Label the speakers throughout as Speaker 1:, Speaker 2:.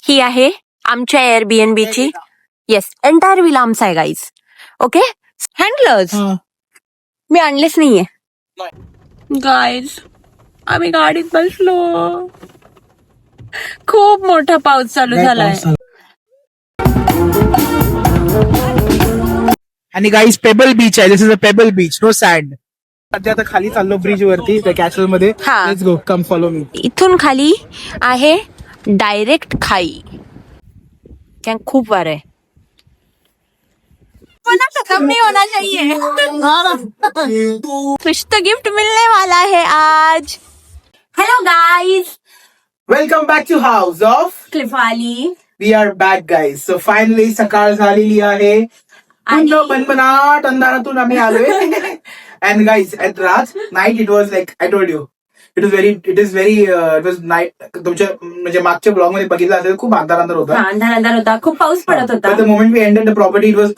Speaker 1: ही आहे आमच्या एअरबीएनबीची. Yes, entire villa आमचा आहे गाईज. ओके, हँडलर्स मी आणलेच नाहीये गाईज. आम्ही गाडीत बसलो. खूप मोठा पाऊस चालू झालाय.
Speaker 2: आणि गाईज पेबल बीच आहे. This is a pebble beach, no sand. सध्या आता खाली चाललो ब्रिज वरती त्या कॅसल मध्ये. Let's go, come follow me.
Speaker 1: इथून खाली आहे डायरेक्ट खाई. क्या खूप वार आहे. खत्म नहीं होना चाहिए. कुछ तो गिफ्ट मिलने वाला है आज. Hello guys,
Speaker 2: welcome back to house of
Speaker 1: Cliffali.
Speaker 2: We are back guys. So finally सकाळ झालेली आहे. पूर्ण बनबनाट अंधारातून आम्ही आलोय. अँड गाईज ऍट रात night it was like I told you it was night. तुमच्या म्हणजे मागच्या ब्लॉग मध्ये बघितलं असेल खूप अंधार होता.
Speaker 1: अंधार होता, खूप पाऊस पडत होता.
Speaker 2: The moment we entered the property it was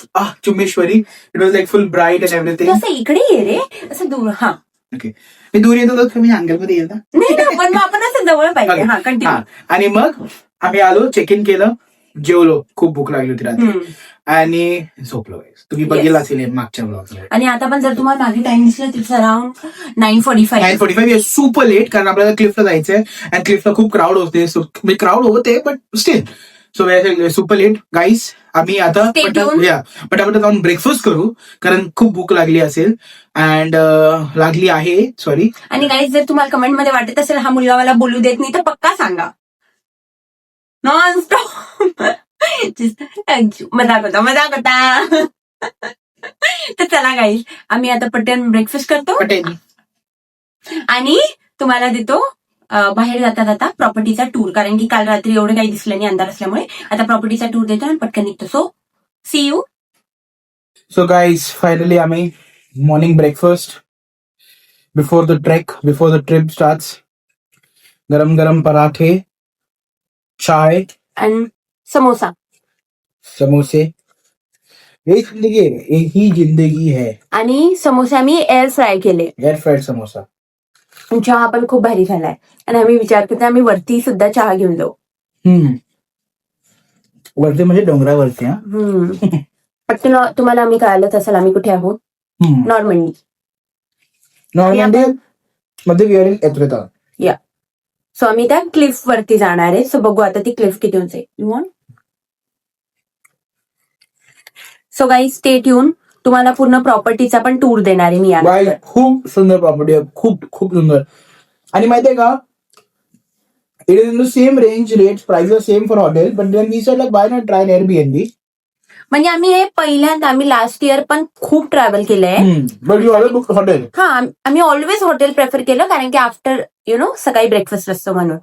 Speaker 2: चुम्मेश्वरी. It was like full bright and everything.
Speaker 1: असं इकडे ये रे, असं दूर. हा
Speaker 2: ओके, मी दूर येतो तर तुम्ही अंगलमध्ये येता.
Speaker 1: नाही ना, पण मग आपण असं जवळ पाहिजे. हा, कंटिन्यू.
Speaker 2: आणि मग आम्ही आलो, चेक इन केलं, जेवलो. खूप भूक लागली होती रात्री आणि झोपलो. तुम्ही बघितलं असेल मागच्या ब्लॉग.
Speaker 1: आणि आता पण जर तुम्हाला मागे टाइम दिसला तिथं अराउंड 9:45
Speaker 2: सुपर लेट, कारण आपल्याला क्लिफला जायचंय आणि क्लिफला खूप क्राऊड होते. क्राऊड होते but still so super late guys. आम्ही आता पटापट जाऊन ब्रेकफास्ट करू कारण खूप भूक लागली असेल अँड लागली आहे. सॉरी.
Speaker 1: आणि गाईज जर तुम्हाला कमेंट मध्ये वाटत असेल हा मुलगा मला बोलू देत नाही तर पक्का सांगा. नॉन स्टॉप मजाक होता. तर चला गाईज, आम्ही आता पटकन ब्रेकफास्ट करतो आणि तुम्हाला देतो बाहेर जाता जाता प्रॉपर्टीचा टूर. कारण की काल रात्री एवढं काही दिसलं नाही अंधार असल्यामुळे. आता प्रॉपर्टीचा टूर देतो आणि पटकन निघतो. So see you.
Speaker 2: So guys finally आम्ही morning breakfast before the trip starts. गरम गरम पराठे, चाय
Speaker 1: आणि समोसे.
Speaker 2: ही जिंदगी है.
Speaker 1: आणि समोसे आम्ही एअर फ्राय केले.
Speaker 2: Air fried samosa.
Speaker 1: चहा पण खूप भारी झालाय. आणि आम्ही विचार करतो आम्ही वरती सुद्धा चहा घेऊन जाऊ.
Speaker 2: वरती म्हणजे डोंगरावरती.
Speaker 1: पटकन तुम्हाला आम्ही कळालंच असेल आम्ही कुठे आहोत. नॉर्मंडी
Speaker 2: मध्ये वी आर इन एत्रेता.
Speaker 1: या सो आम्ही त्या क्लिफ वरती जाणार आहे. सो बघू आता ती क्लिफ किती उंच आहे. You want. So guys stay tune. तुम्हाला पूर्ण प्रॉपर्टीचा पण टूर देणार आहे मी.
Speaker 2: खूप सुंदर प्रॉपर्टी आहे, खूप खूप सुंदर. आणि माहितीये का, it is in the same range, rates price same for hotel, but then we said like why not try Airbnb.
Speaker 1: म्हणजे आम्ही हे पहिल्यांदा आम्ही लास्ट इयर पण खूप ट्रॅव्हल केलंय.
Speaker 2: But you always book hotel.
Speaker 1: हा, आम्ही ऑलवेज हॉटेल प्रेफर केलं कारण की आफ्टर सकाळी ब्रेकफास्ट असतो म्हणून.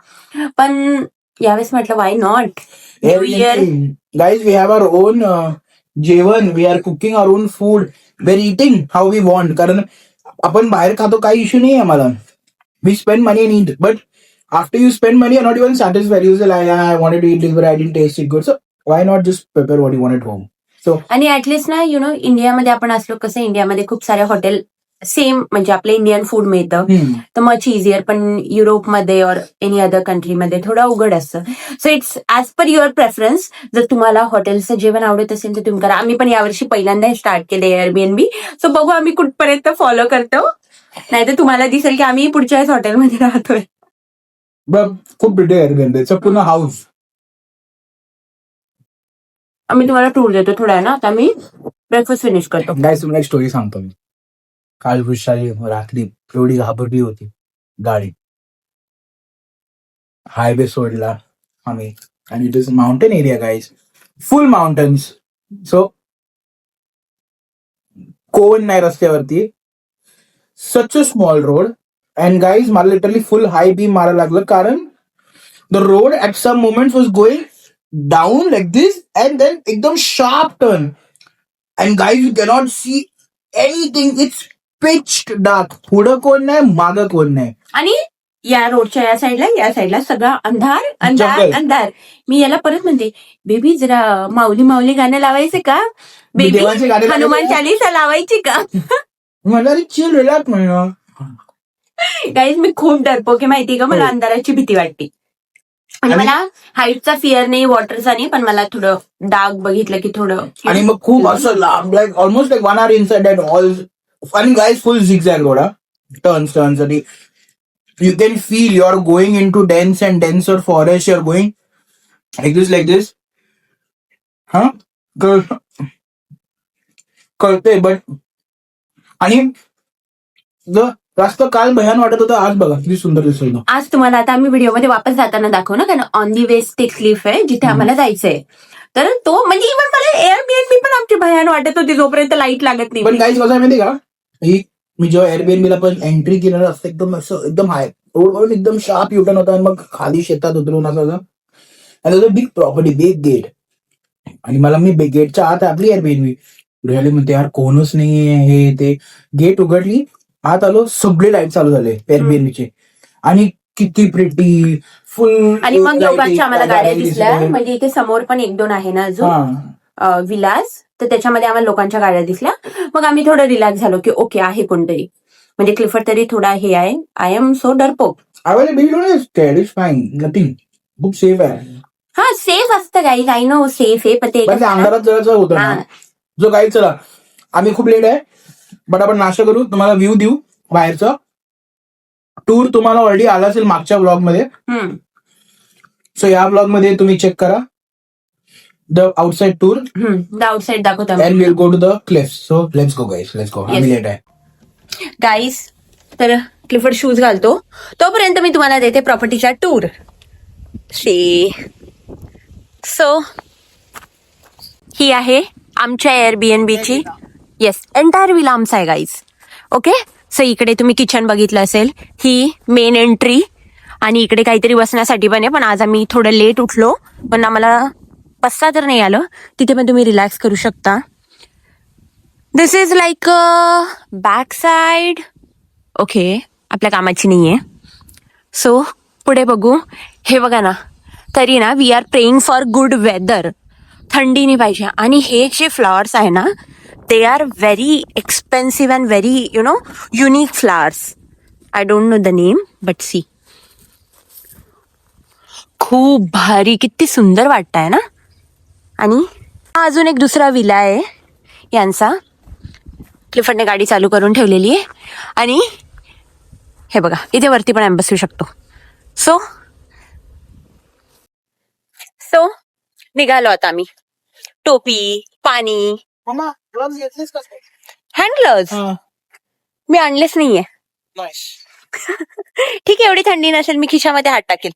Speaker 1: पण यावेळेस म्हटलं why not. New year
Speaker 2: guys we have our own जेवण. We are cooking our own food. We are eating how we want. कारण आपण बाहेर खातो, काही इश्यू नाही आम्हाला. We spend money in it, but after you spend money, not even satisfied. You say I wanted to eat this but I didn't taste it good. So why not just prepare what you want at home. So
Speaker 1: आणि at least ना इंडियामध्ये आपण असलो कसं इंडियामध्ये खूप सारे hotel same म्हणजे आपलं इंडियन फूड मिळतं तर मच इझियर. पण युरोपमध्ये और एनी अदर कंट्रीमध्ये थोडं अवघड असतं. So it's as per your preference. जर तुम्हाला हॉटेलचं जेवण आवडत असेल तर तुम्ही करा. आम्ही पण यावर्षी पहिल्यांदा स्टार्ट केलं एअरबीएनबी. सो बघू आम्ही कुठपर्यंत फॉलो करतो. नाहीतर तुम्हाला दिसेल की आम्ही पुढच्याच हॉटेलमध्ये राहतोय.
Speaker 2: खूप प्रिटी एअरबीएनबी. इट्स अ पूर्ण हाऊस.
Speaker 1: आम्ही तुम्हाला टूर देतो थोड्या वेळा. आता मी ब्रेकफास्ट फिनिश करतो.
Speaker 2: गाईज तुम्हाला एक स्टोरी सांगतो मी. काल वृषाली रात्री एवढी घाबरली होती गाडी. हायवे सोडला आम्ही आणि it is mountain area guys, full mountains. So कोण नाही रस्त्यावरती. Such a small road. And guys मला लिटरली फुल हाय बीम मारायला लागलं कारण the road at some moment was going down like this and then एकदम sharp turn. And guys you cannot see anything. It's pitch dark. पुढं कोण नाही, मागं कोण नाही.
Speaker 1: आणि या रोडच्या या साईडला सगळा अंधार अंधार
Speaker 2: जंगल.
Speaker 1: अंधार. मी याला परत म्हणते बेबी जरा माऊली माऊली गाणं लावायचं का. बेबी
Speaker 2: देवाचे गाणे
Speaker 1: हनुमान चालीसा लावायची का.
Speaker 2: मला चिल रिलॅक्स म्हणून.
Speaker 1: गाईज मी खूप डरपोके माहिती का. मला अंधाराची भीती वाटते. आणि
Speaker 2: आणि-
Speaker 1: मला हाईटचा फिअर नाही, वॉटरचा नाही, पण मला थोडं डाग बघितलं की थोडं
Speaker 2: आणि मग खूप असं लांब like almost like 1 hour inside that all. आणि guys full zigzag road, turns आणि you can feel you're going into dense and denser forest. You're going like this. Huh? कळतंय बट. आणि जास्त काल भयान वाटत होतं, आज बघा किती सुंदर दिसतोय तो.
Speaker 1: आज तुम्हाला आता आम्ही व्हिडिओमध्ये वापस जाताना दाखवू ना, कारण ऑन दी वे ते क्लिफ आहे जिथे आम्हाला जायचंय. तर तो म्हणजे इव्हन मला एअरबीएनबी पण आमची भयान वाटत होती जोपर्यंत लाईट लागत नाही.
Speaker 2: पण गाईज कसं आहे माहिती का, ही मी जेव्हा एअरबीएनबीला पण एंट्री केलं असतं एकदम असं एकदम हाय रोडवरून एकदम शार्प युटर्न होता आणि मग खाली शेतात उतरून असं आणि बिग प्रॉपर्टी, बिग गेट. आणि मला मी गेटच्या आत आपली एअरबीएनबी रिअली म्हणते यार कोणच नाहीये, हे ते गेट उघडली, आत आलो, सगळे लाईट चालू झाले एअरबीएनबीचे. आणि किती प्रिटी फुल.
Speaker 1: आणि मग लोकांच्या आम्हाला गाड्या दिसल्या, म्हणजे इथे समोर पण 1-2 आहे ना अजून विलास, तर त्याच्यामध्ये आम्हाला लोकांच्या गाड्या दिसल्या. मग आम्ही थोडं रिलॅक्स झालो की ओके आहे कोणतरी, म्हणजे क्लिफर्ड तरी थोडा हे आहे. आय एम सो डरपोक.
Speaker 2: नथिंग, खूप सेफ आहे.
Speaker 1: हा सेफ असतं गाईज, आय नो सेफ आहे, पण ते
Speaker 2: पण त्या अंधारात जरा होतं ना. जो काही चला आम्ही खूप लेट आहे, बट आपण नाश्ता करू, तुम्हाला व्ह्यू देऊ बाहेरचा. टूर तुम्हाला ऑलरेडी आला असेल मागच्या ब्लॉग मध्ये, सो या ब्लॉग मध्ये तुम्ही चेक करा the outside tour.
Speaker 1: The outside दाखवतो
Speaker 2: and will go to the cliffs. So let's go guys, let's go. आम्ही लेट आहे
Speaker 1: गाईज. तर क्लिफर्ड शूज घालतो, तोपर्यंत मी तुम्हाला देते प्रॉपर्टीचा टूर. सो ही आहे आमच्या एअरबीएनबीची, येस एंटायर विला आमचा आहे गाईज. ओके, सो इकडे तुम्ही किचन बघितलं असेल, ही मेन एंट्री, आणि इकडे काहीतरी बसण्यासाठी पण आहे, पण आज आम्ही थोडं लेट उठलो, पण आम्हाला बसता तर नाही आलं. तिथे पण तुम्ही रिलॅक्स करू शकता. This is like back side. Okay, आपल्या कामाची नाहीये. सो पुढे बघू. हे बघा ना, तरी ना we are praying for good weather, थंडी नाही पाहिजे. आणि हे जे फ्लॉवर्स आहे ना, they are very expensive and very unique flowers. I don't know the name, but see, खूप भारी, किती सुंदर वाटतंय ना. आणि अजून एक दुसरा विला आहे यांचा. क्लिफर्डने गाडी चालू करून ठेवलेली आहे, आणि हे बघा इथे वरती पण आम्ही बसू शकतो. सो निघालो आता आम्ही. टोपी, पाणी, हँड ग्लोव्स मी आणलेच नाहीये. ठीक आहे, एवढी थंडी नसेल, मी खिशामध्ये हात टाकेल.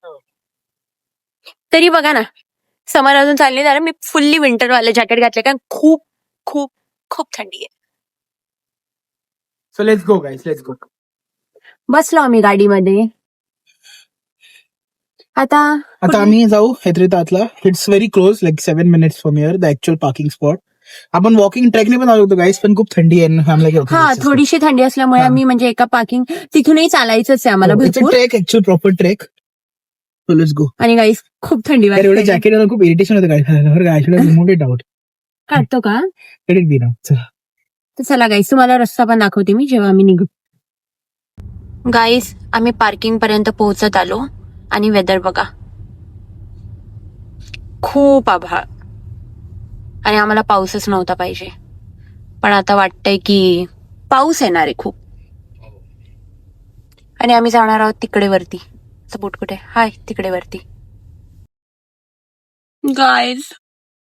Speaker 1: तरी बघा ना, समर अजून चालली झालं, मी फुल्ली विंटरवाले जॅकेट घातले, कारण खूप खूप खूप थंडी आहे.
Speaker 2: So let's go guys, let's गो.
Speaker 1: बसलो आम्ही गाडीमध्ये. आता
Speaker 2: आम्ही जाऊ हैदराबादला. It's very close, like 7 minutes from here, the actual parking spot. आपण वॉकिंग ट्रॅकने पण जाऊ शकतो गाईज, पण खूप थंडी आहे.
Speaker 1: हा, थोडीशी थंडी असल्यामुळे आम्ही म्हणजे एका पार्किंग तिथूनही चालायचंच आहे आम्हाला भरपूर.
Speaker 2: Trek, actual proper trek. So let's go.
Speaker 1: आणि गाईस खूप थंडी
Speaker 2: एवढं
Speaker 1: वाटते.
Speaker 2: जॅकेट खूप इरिटेशन होतं गाईज. रिमोट डाऊट
Speaker 1: काढतो का?
Speaker 2: करेक्ट दिना.
Speaker 1: तर चला गाईस, तुम्हाला रस्ता पण दाखवते मी जेव्हा आम्ही निघू. गाईस, आम्ही पार्किंग पर्यंत पोहोचत आलो, आणि वेदर बघा, खूप आभाळ, आणि आम्हाला पाऊसच नव्हता पाहिजे, पण आता वाटतंय की पाऊस येणार आहे खूप. आणि आम्ही जाणार आहोत तिकडे वरती. बोट कुठे? हाय तिकडे वरती. गाईज,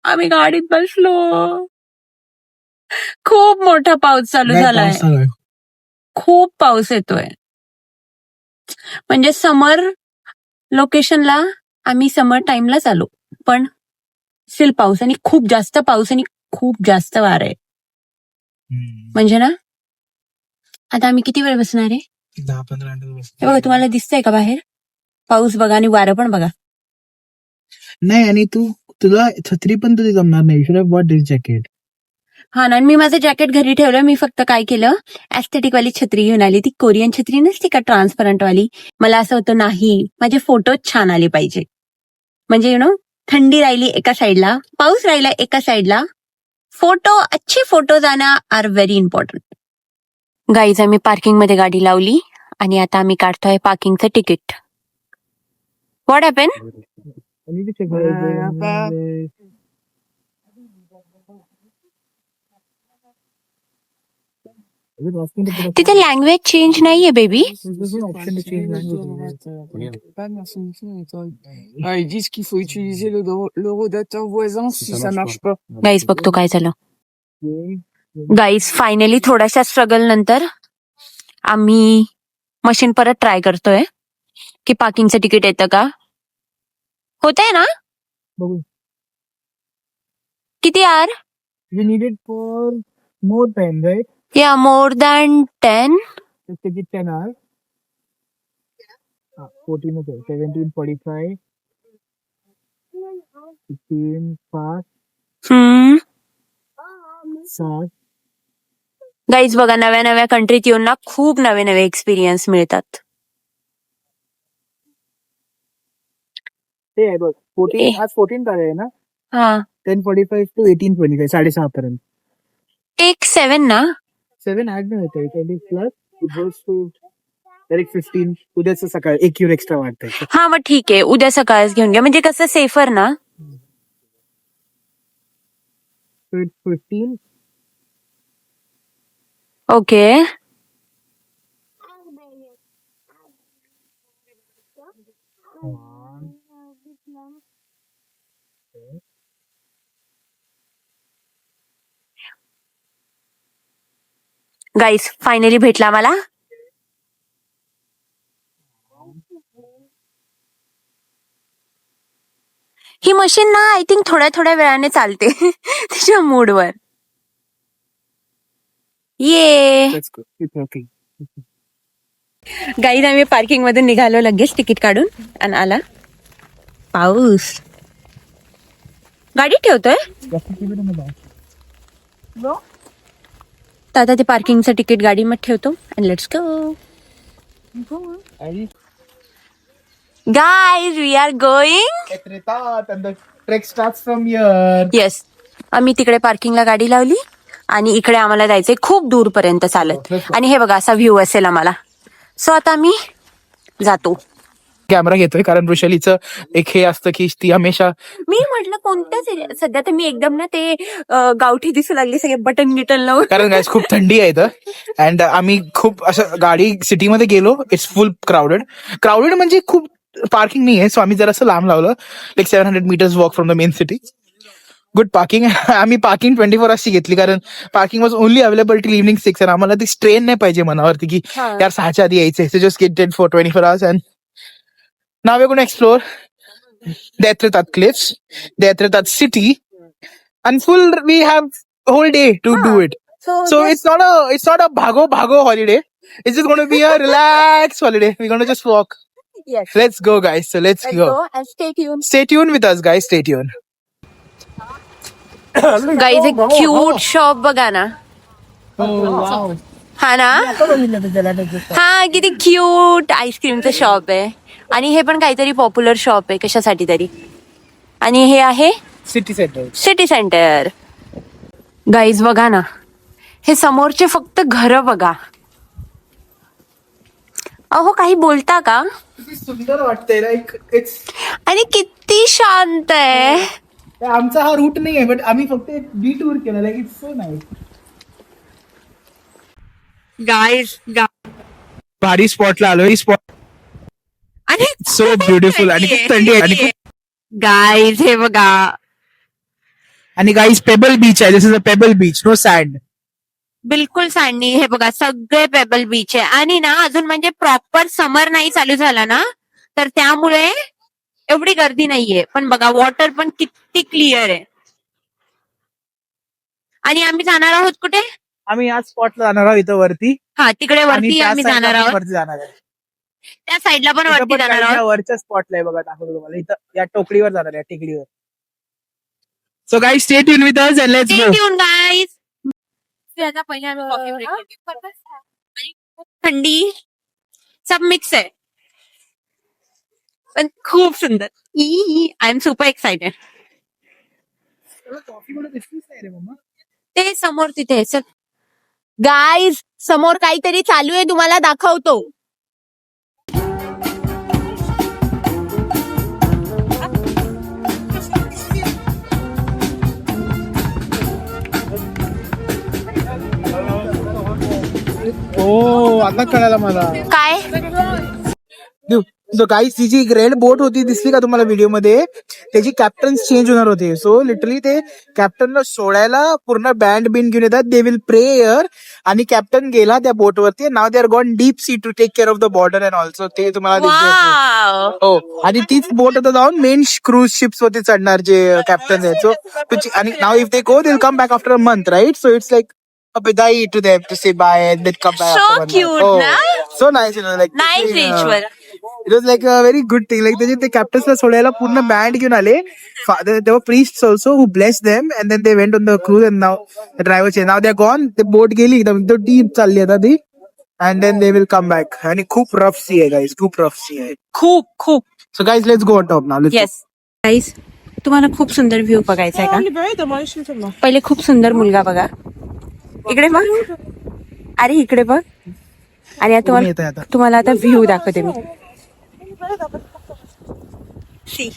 Speaker 1: आम्ही गाडीत बसलो. खूप मोठा पाऊस चालू झालाय, खूप पाऊस येतोय. म्हणजे समर लोकेशनला आम्ही समर टाइमलाच आलो, पण स्टील पाऊस, आणि खूप जास्त पाऊस, आणि खूप जास्त वार आहे. म्हणजे ना, आता आम्ही किती वेळ बसणार आहे?
Speaker 2: 10-15 मिनिट.
Speaker 1: हे बघा, तुम्हाला दिसतंय का बाहेर पाऊस? बघा, आणि वारं पण बघा.
Speaker 2: नाही, आणि तुला छत्री पण तुझी जमणार नाही. Should have bought this jacket.
Speaker 1: हा ना, मी माझं जॅकेट घरी ठेवलं. मी फक्त काय केलं, ऍस्थेटिक वाली छत्री घेऊन आली. ती कोरियन छत्री नसती का, ट्रान्सपरंट वाली. मला असं होतं, नाही, माझे फोटो छान आले पाहिजे. म्हणजे थंडी राहिली एका साईडला, पाऊस राहिला एका साईडला, फोटो, अच्छे फोटोज आना आर व्हेरी इम्पॉर्टंट. गाईज, आम्ही पार्किंग मध्ये गाडी लावली, आणि आता आम्ही काढतोय पार्किंगचं ticket. What happen?
Speaker 2: I need to check what is it. Is it asking to put a
Speaker 1: तिथे लँग्वेज चेंज नाहीये baby.
Speaker 2: There's no option to change language.
Speaker 3: Ils disent qu'il faut utiliser l'horodateur voisin si ça marche pas.
Speaker 1: Guys बघतो काय झालं. Guys finally थोड्याशा struggle नंतर आम्ही machine परत try करतोय की पार्किंगचं तिकीट येतं का. होतंय ना?
Speaker 2: बघू.
Speaker 1: किती यार?
Speaker 2: We need it for more time, right?
Speaker 1: या more than 10.
Speaker 2: Let's take it 10 hours. 14 okay. 17:45. 15 fast. 7.
Speaker 1: Guys बघा, नव्या नव्या कंट्रीत येऊन ना खूप नवे नवे एक्सपिरियन्स मिळतात.
Speaker 2: ते आहे बघ 14 आज 14 तारीख आहे ना.
Speaker 1: हा
Speaker 2: 10:45 to 18:25 6:30 पर्यंत.
Speaker 1: टेक 7 ना.
Speaker 2: 7 ऍड नाही होत आहे plus it goes to direct 15 उद्याचं सकाळ 1 युरो एक्स्ट्रा वाटतंय.
Speaker 1: हा मग ठीक आहे, उद्या सकाळच घेऊन घ्या, म्हणजे कसं सेफर ना.
Speaker 2: 15
Speaker 1: ओके. गाईस फायनली भेटला मला. ही मशीन ना आय थिंक थोड्या थोड्या वेळाने चालते तिच्या मूडवर. ये
Speaker 2: That's good. It's okay.
Speaker 1: Guys आम्ही पार्किंग मधून निघालो लगेच तिकीट काढून आणि आला पाऊस. गाडी ठेवतोय तर आता ते पार्किंगचं तिकीट गाडीमध्ये ठेवतो आणि let's go. Guys we are going.
Speaker 2: And the trek starts from here.
Speaker 1: Yes, आम्ही तिकडे पार्किंगला गाडी लावली आणि इकडे आम्हाला जायचंय खूप दूर पर्यंत चालत. आणि हे बघा असा व्ह्यू असेल आम्हाला. सो आता आम्ही जातो.
Speaker 2: कॅमेरा घेतोय कारण वृषालीचं एक हे असतं की ती हमेशा
Speaker 1: मी म्हटलं कोणत्याच सध्या तर मी एकदम ना ते गावठी दिसू लागली सगळे बटन गिटन लावून.
Speaker 2: कारण गाईस खूप थंडी आहे इथं. अँड आम्ही खूप असं गाडी सिटीमध्ये गेलो इट्स फुल क्राऊडेड म्हणजे खूप पार्किंग नाही आहे. सो आम्ही जर असं लांब लावलं like 700 meters walk from the main city. Good parking. आम्ही पार्किंग 24 hours घेतली कारण parking was only available till evening 6. आणि आम्हाला ती स्ट्रेन नाही पाहिजे मनावरती की यार 6च्या आधी यायचंय. So just get for 24 hours and now we're going to explore the Etretat cliffs, the Etretat city, and we have whole day to do it. So it's not a bhago holiday. It's just going to be a relaxed holiday. We're going to just walk.
Speaker 1: Yes.
Speaker 2: Let's go, guys. So let's go.
Speaker 1: And stay tuned.
Speaker 2: Stay tuned with us, guys. Stay tuned.
Speaker 1: Guys एक cute shop बघा ना.
Speaker 2: wow.
Speaker 1: हा ना. हा किती cute आईस्क्रीमचं shop आहे. आणि हे पण काहीतरी पॉप्युलर शॉप आहे कशासाठी तरी. आणि हे आहे
Speaker 2: City center.
Speaker 1: City centre. Guys बघा ना, हे समोरचे फक्त घर बघा. अहो काही बोलता का.
Speaker 2: किती सुंदर वाटतंय लाईक इट्स.
Speaker 1: आणि किती शांत आहे.
Speaker 2: आमचा हा रूट नाही आहे बट आम्ही फक्त एक डिटूर केला like it's so nice.
Speaker 1: Guys
Speaker 2: भारी स्पॉटला आलो. ही स्पॉट
Speaker 1: आणि
Speaker 2: सो ब्युटिफुल आणि खूप थंडी आहे. आणि
Speaker 1: गाईज हे बघा.
Speaker 2: आणि गाईज पेबल बीच आहे. This is a pebble beach, no sand.
Speaker 1: बिलकुल सांडणी. हे बघा सगळे पेबल बीच आहे. आणि ना अजून म्हणजे प्रॉपर समर नाही चालू झाला ना तर त्यामुळे एवढी गर्दी नाहीये. पण बघा वॉटर पण किती क्लिअर आहे. आणि आम्ही जाणार आहोत कुठे.
Speaker 2: आम्ही या स्पॉटला जाणार आहोत इथं वरती.
Speaker 1: हा तिकडे वरती आम्ही जाणार आहोत.
Speaker 2: वरती जाणार आहे.
Speaker 1: त्या साईडला पण
Speaker 2: इथं
Speaker 1: वरती
Speaker 2: पण
Speaker 1: जाणार
Speaker 2: काही
Speaker 1: आहोत.
Speaker 2: वरच्या स्पॉटला आहे बघा दाखवतो तुम्हाला. इथं या टोकडीवर जाणार आहे, टेकडीवर. So guys stay tune with us and let's go.
Speaker 1: Guys त्याचा पहिले आम्ही coffee break घेतो. आणि खूप थंडी सब मिक्स आहे पण खूप सुंदर. I am super excited. ते समोर तिथे गाईज समोर काहीतरी चालू आहे तुम्हाला दाखवतो.
Speaker 2: हो आता कळालं मला.
Speaker 1: काय
Speaker 2: गाईस ती जी रेड बोट होती दिसली का तुम्हाला व्हिडिओ मध्ये, त्याची कॅप्टन्स चेंज होणार होते. सो लिटरली ते कॅप्टनला सोडायला पूर्ण बँड बिन घेऊन येतात. दे विल प्रेयर आणि कॅप्टन गेला त्या बोटवरती. नाव they are gone deep sea to take care of the border and also. ते तुम्हाला
Speaker 1: वाव.
Speaker 2: हो आणि तीच बोट आता जाऊन मेन क्रूज शिप्स वरती चढणार जे कॅप्टन आहे. सो आणि now if they go they will come back after a month right. So it's like a bidai to them to say bye and then come back
Speaker 1: So
Speaker 2: after 1 month.
Speaker 1: cute,
Speaker 2: Oh,
Speaker 1: na?
Speaker 2: so nice, like
Speaker 1: nice ritual.
Speaker 2: It was like a very good thing. Like त्याचे ते कॅप्टन्सला सोडायला पूर्ण band घेऊन आले. तेव्हा priests also who bless them and then they went on the cruise and नाव ड्रायव्हरचे नाव दे आर गॉन. ते बोट गेली एकदम डीप चालली आता ती and then they will come back. आणि खूप रफ सी आहे गाईज, खूप रफ सी आहे.
Speaker 1: खूप
Speaker 2: so guys let's go on top now.
Speaker 1: Yes guys, तुम्हाला खूप सुंदर व्ह्यू बघायचा आहे का? पहिले खूप सुंदर मुलगा बघा. इकडे बघ, अरे इकडे बघ. आणि आता तुम्हाला आता व्ह्यू दाखवते मी. सी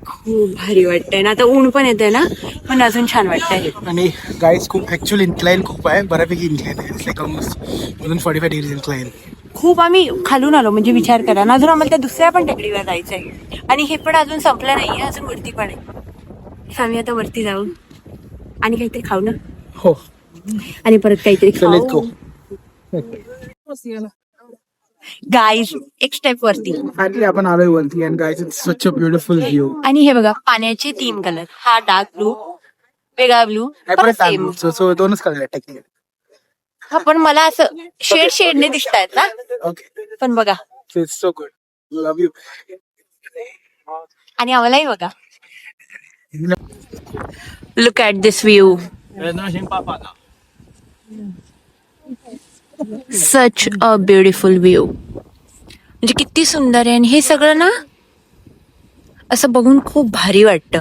Speaker 1: खूप भारी वाटतंय ना. आता ऊन पण येतंय ना, पण अजून छान वाटतंय.
Speaker 2: आणि गाईज खूप ऍक्च्युअली इन्क्लाइन खूप आहे, बऱ्यापैकी इन्क्लाइन आहे. Like almost 45 degree incline.
Speaker 1: खूप आम्ही खालून आलो म्हणजे विचार करा ना. अजून आम्हाला त्या दुसऱ्या पण टेकडीवर जायचंय आणि हे पण अजून संपलं नाहीये, अजून वरती पण आहे. आम्ही आता वरती जाऊ आणि काहीतरी खाऊ ना.
Speaker 2: हो
Speaker 1: आणि परत काहीतरी
Speaker 2: लेट्स गो.
Speaker 1: गाईज एक स्टेप वरती.
Speaker 2: फायनली आपण आलोय वरती and guys it's such a beautiful view.
Speaker 1: आणि हे बघा पाण्याचे 3 कलर. हा डार्क ब्लू, वेगळा ब्लू, सेम.
Speaker 2: सो दोनच कलर आहेत टेक्निकली.
Speaker 1: हा पण मला असं शेडने दिसतायत ना.
Speaker 2: ओके
Speaker 1: पण बघा
Speaker 2: it's so good. Love you.
Speaker 1: आणि आम्हालाही बघा. Look at this view. Such a beautiful view. म्हणजे किती सुंदर आहे. आणि हे सगळं ना असं बघून खूप भारी वाटतं.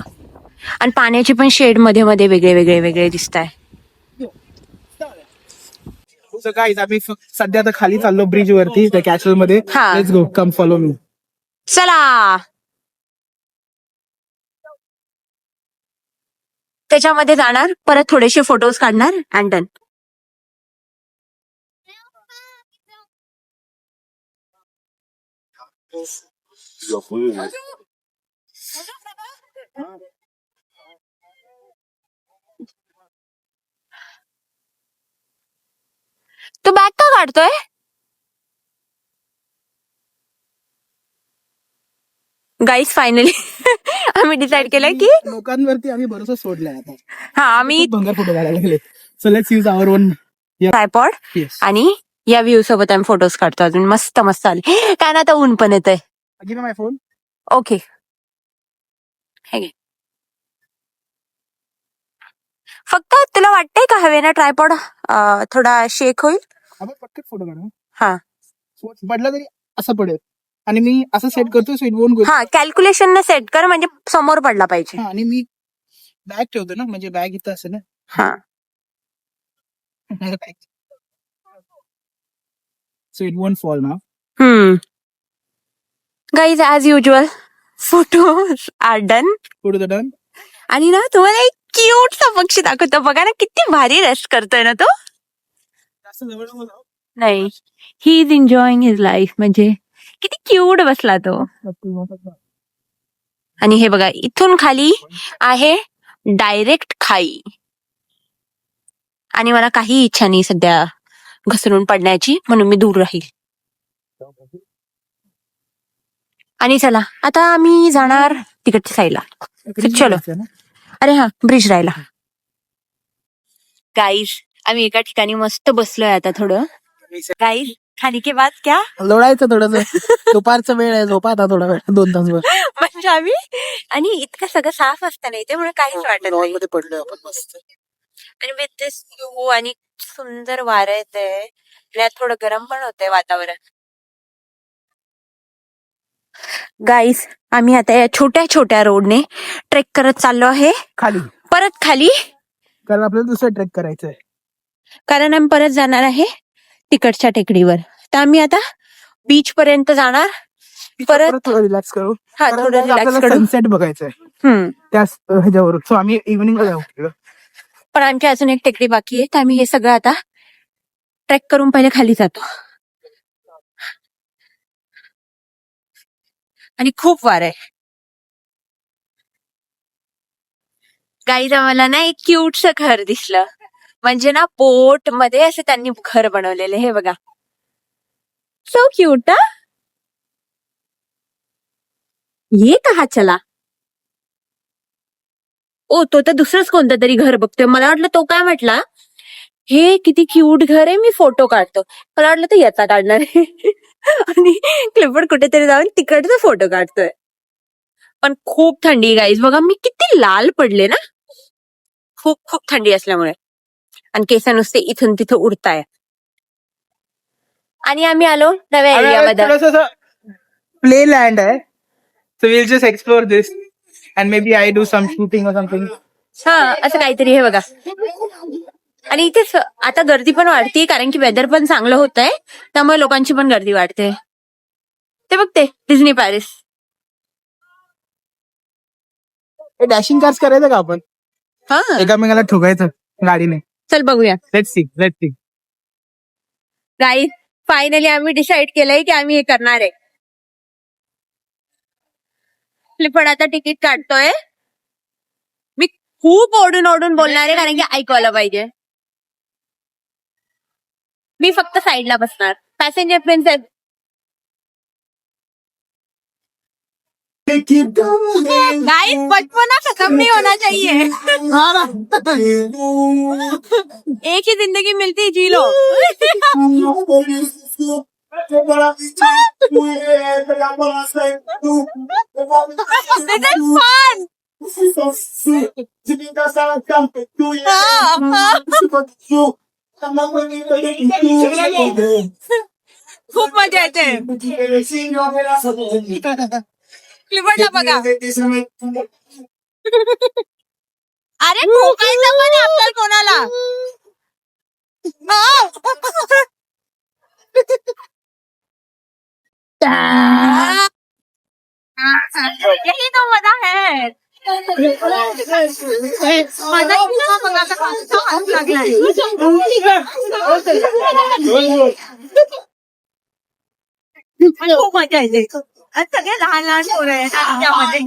Speaker 1: आणि पाण्याचे पण शेड मध्ये मध्ये वेगळे वेगळे वेगळे दिसत आहे.
Speaker 2: सो गाईज आम्ही सध्या आता खाली चाललो ब्रिज वरती त्या कॅसल मध्ये.
Speaker 1: हा.
Speaker 2: लेट्स गो, कम फॉलो मी.
Speaker 1: चला त्याच्यामध्ये जाणार, परत थोडेसे फोटोज काढणार अँड डन. तू बॅग का काढतोय? गाईज फायनली आम्ही डिसाइड केलंय की
Speaker 2: लोकांवरती आम्ही भरोसा सोडलाय आता.
Speaker 1: हा आम्ही
Speaker 2: भंगार फोटो काढायला लागले. So let's use our own
Speaker 1: tripod
Speaker 2: yes.
Speaker 1: आणि या व्ह्यू सोबत आम्ही फोटोज काढतो. अजून मस्त मस्त आले. काय ना आता ऊन पण येतंय.
Speaker 2: गिव्ह मी माय फोन.
Speaker 1: ओके हे घे. फक्त तुला वाटतंय का हवे ना ट्रायपॉड थोडा शेक होईल?
Speaker 2: आपण पटकन फोटो काढू.
Speaker 1: हा
Speaker 2: पडला तरी असं पडेल. आणि मी असं सेट करतो सो इट वोंट गो.
Speaker 1: हा कॅल्क्युलेशन न सेट कर म्हणजे समोर पडला पाहिजे.
Speaker 2: आणि मी बॅग ठेवतो ना, म्हणजे बॅग इथं असेल ना.
Speaker 1: हा
Speaker 2: सो इट वोंट फॉल ना.
Speaker 1: Guys as usual photos are done.
Speaker 2: Photo done.
Speaker 1: आणि ना तुम्हाला एक क्यूट सा पक्षी दाखवतो. बघा ना किती भारी रेस्ट करतोय ना तो.
Speaker 2: जास्त जवळ नको जाऊ.
Speaker 1: नाही he is enjoying his life. म्हणजे किती क्यूट बसला तो. आणि हे बघा इथून खाली आहे डायरेक्ट खाई. आणि मला काही इच्छा नाही सध्या घसरून पडण्याची, म्हणून मी दूर राहील. आणि चला आता आम्ही जाणार तिकडच्या साईडला. चलो. अरे हा ब्रिज राहिला. गाईज आम्ही एका ठिकाणी मस्त बसलोय आता थोडं. गाईज खाने के बाद क्या
Speaker 2: लोळायचं थोडंसं. दुपारचं वेळ आहे, झोपा आता थोडा वेळ 2 तास वर.
Speaker 1: म्हणजे आम्ही आणि इतकं सगळं साफ असतं नाही त्यामुळे काहीच वाटत नाही.
Speaker 2: मध्ये पडलोय आपण मस्त.
Speaker 1: आणि विथ दिस व्ह्यू आणि सुंदर वारं येतंय आणि यात थोडं गरम पण होतंय वातावरण. गाईस आम्ही आता या छोट्या छोट्या रोडने ट्रेक करत चाललो आहे
Speaker 2: खाली
Speaker 1: परत खाली.
Speaker 2: कारण आपल्याला दुसरं ट्रेक करायचंय. कारण
Speaker 1: आम्ही परत जाणार आहे तिकडच्या टेकडीवर. तर आम्ही आता बीच पर्यंत जाणार. परत
Speaker 2: थोडं रिलॅक्स करू.
Speaker 1: हा थोडं रिलॅक्स करू.
Speaker 2: सनसेट बघायचंय त्या ह्याच्यावर. सो आम्ही इव्हिनिंगला जाऊ.
Speaker 1: पण आणखी अजून एक टेकडी बाकी आहे, तर आम्ही हे सगळं आता ट्रेक करून पहिले खाली जातो. आणि खूप वार आहे. गाईज आम्हाला ना एक क्यूटचं घर दिसलं. म्हणजे ना बोट मध्ये असं त्यांनी घर बनवलेले. हे बघा, सो क्यूट. ये कहा चला. ओ, तो तर दुसरंच कोणतं तरी घर बघतोय. मला वाटलं तो काय म्हटला, हे किती क्यूट घर आहे, मी फोटो काढतो. मला वाटलं तो याचा काढणार आहे. आणि क्लिफर्ड कुठेतरी जाऊन तिकडचा फोटो काढतोय. पण खूप थंडी गाईज, बघा मी किती लाल पडले ना, खूप खूप थंडी असल्यामुळे. आणि केस नुसते इथून तिथं उडताय. आणि आम्ही आलो नव्या एरियामध्ये.
Speaker 2: थोडासा प्ले लँड आहे, so we'll just explore this and maybe I do some shooting or something.
Speaker 1: हा, असं काहीतरी. हे बघा, आणि इथे आता गर्दी पण वाढते, कारण की वेदर पण चांगलं होत आहे, त्यामुळे लोकांची पण गर्दी वाढते. ते बघते डिझनी पॅरिस.
Speaker 2: डॅशिंग कार्स करायचं का आपण?
Speaker 1: हा,
Speaker 2: एकामेकाला ठोकायचं गाडीने.
Speaker 1: चल बघूया.
Speaker 2: Let's see.
Speaker 1: गाईज, फायनली आम्ही डिसाईड केलंय की आम्ही हे करणार आहे. पण आता तिकीट काढतोय. मी खूप ओढून ओढून बोलणार आहे, कारण की ऐकू आलं पाहिजे. मी फक्त साईडला बसणार. Passenger princess. गाइस, बचपना खत्म नहीं होना चाहिए. एक ही जिंदगी मिलती, जी लो. This is fun. खूप मजा येते. क्लिफर्डला बघा. अरे ठोकायचं पण आहे आपल्याला कोणाला. यही तो मजा है. खूप मजा येते. सगळे लहान लहान पोरं आहेत त्यामध्ये.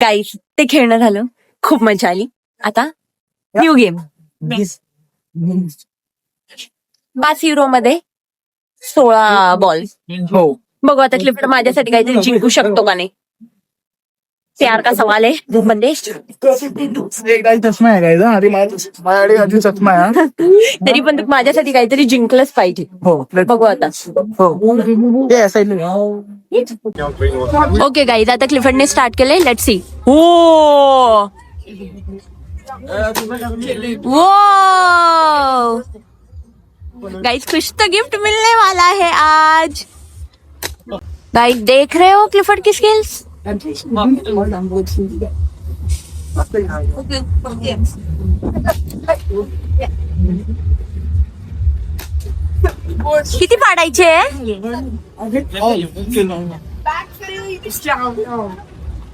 Speaker 1: गाईस, ते खेळणं झालं, खूप मजा आली. आता न्यू गेम. 5 युरो मध्ये 16 बॉल.
Speaker 2: हो,
Speaker 1: बघू आता क्लिफ्ट माझ्यासाठी काहीतरी जिंकू शकतो का नाही. प्यार का सवाल आहे बंदेश.
Speaker 2: एकदा चष्मा आहे काय? आधी माझ्याकडे आधी चष्मा आहे.
Speaker 1: तरी पण तू माझ्यासाठी काहीतरी जिंकलंच पाहिजे.
Speaker 2: हो,
Speaker 1: बघू आता.
Speaker 2: हो, ते साईड.
Speaker 1: ओके गाईज, आता क्लिफर्डने स्टार्ट केलंय. Let's see. ओ गाइस, कुछ तो गिफ्ट मिलने वाला है आज. गाइस, देख रहे हो क्लिफर्ड की स्किल्स. किती पाडायचे?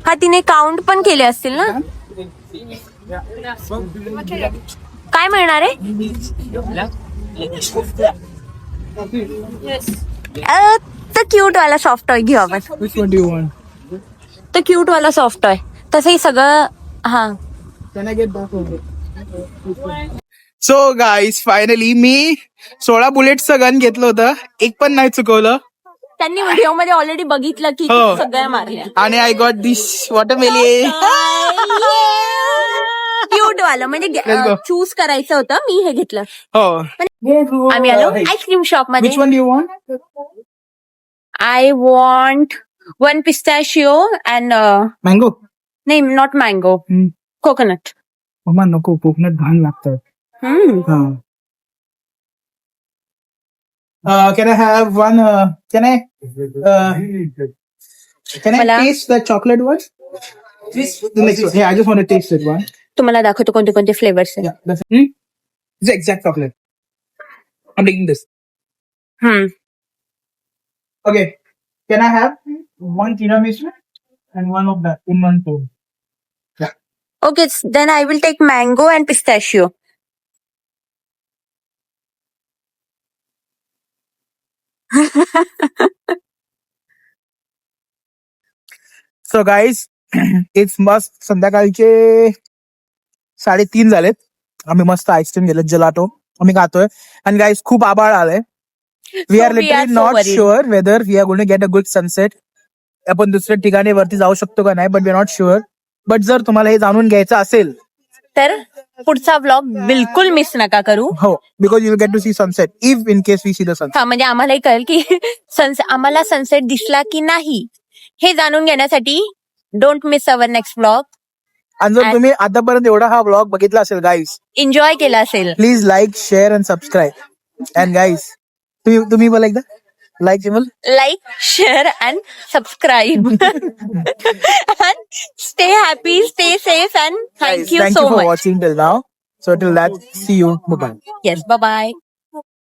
Speaker 1: हा, तिने काउंट पण केले असतील ना. काय मिळणार आहे? तर क्यूट वाला सॉफ्ट टॉय घेऊ आपण.
Speaker 2: Which one do you want?
Speaker 1: तर क्यूट वाला सॉफ्ट टॉय. तसंही सगळं. हा,
Speaker 2: Can I get that one? So guys, finally me 16 बुलेटचं gun घेतलं होतं, एक पण नाही चुकवलं.
Speaker 1: त्यांनी व्हिडिओ मध्ये ऑलरेडी बघितलं की
Speaker 2: हो.
Speaker 1: सगळ्या मारल्या.
Speaker 2: आणि I got this watermelon.
Speaker 1: Cute वाला म्हणजे
Speaker 2: Let's go.
Speaker 1: चूज करायचं होतं, मी हे घेतलं.
Speaker 2: हो.
Speaker 1: आम्ही आलो आईस्क्रीम शॉप मध्ये.
Speaker 2: Which one do you want?
Speaker 1: I want 1 pistachio and
Speaker 2: mango.
Speaker 1: नाही, नॉट मँगो, कोकोनट.
Speaker 2: मम्मा नको, कोकोनट घाण लागतं. Can I have one? Can I
Speaker 1: मला-
Speaker 2: taste the chocolate one? The next one. Yeah, I just want to taste it one.
Speaker 1: तुम्हाला दाखवतो कोणते कोणते फ्लेवर्स आहे.
Speaker 2: Yeah, that's the exact chocolate. I'm taking this. Okay. Can I have one tiramisu and one of that in one bowl?
Speaker 1: Okay, then I will take mango and pistachio.
Speaker 2: So guys, it's मस्त संध्याकाळचे 3:30 झालेत. आम्ही मस्त ice cream गेलो, gelato आम्ही खातोय. आणि guys खूप आभाळ आलंय. We
Speaker 1: So
Speaker 2: are
Speaker 1: we are
Speaker 2: literally
Speaker 1: so
Speaker 2: not
Speaker 1: worried.
Speaker 2: Sure weather we are going to get a good sunset. आपण दुसऱ्या ठिकाणी वरती जाऊ शकतो का नाही, but we are not sure. But जर तुम्हाला हे जाणून घ्यायचं असेल,
Speaker 1: तर पुढचा व्लॉग बिलकुल मिस नका करू.
Speaker 2: हो, because you get to see sunset if in case we see the sunset.
Speaker 1: हा, म्हणजे आम्हालाही कळेल की आम्हाला सनसेट दिसला की नाही हे जाणून घेण्यासाठी don't miss our next vlog.
Speaker 2: आणि जर तुम्ही आतापर्यंत एवढा हा व्लॉग बघितला असेल गाईज,
Speaker 1: एन्जॉय केला असेल,
Speaker 2: please like, share and subscribe. And guys तुम्ही बोला एकदा लाईक चिमल,
Speaker 1: like, share and subscribe. Stay happy, stay safe and thank you
Speaker 2: thank
Speaker 1: so
Speaker 2: you for
Speaker 1: much.
Speaker 2: watching till now. So till that, see you. Bye bye.
Speaker 1: Yes, bye bye.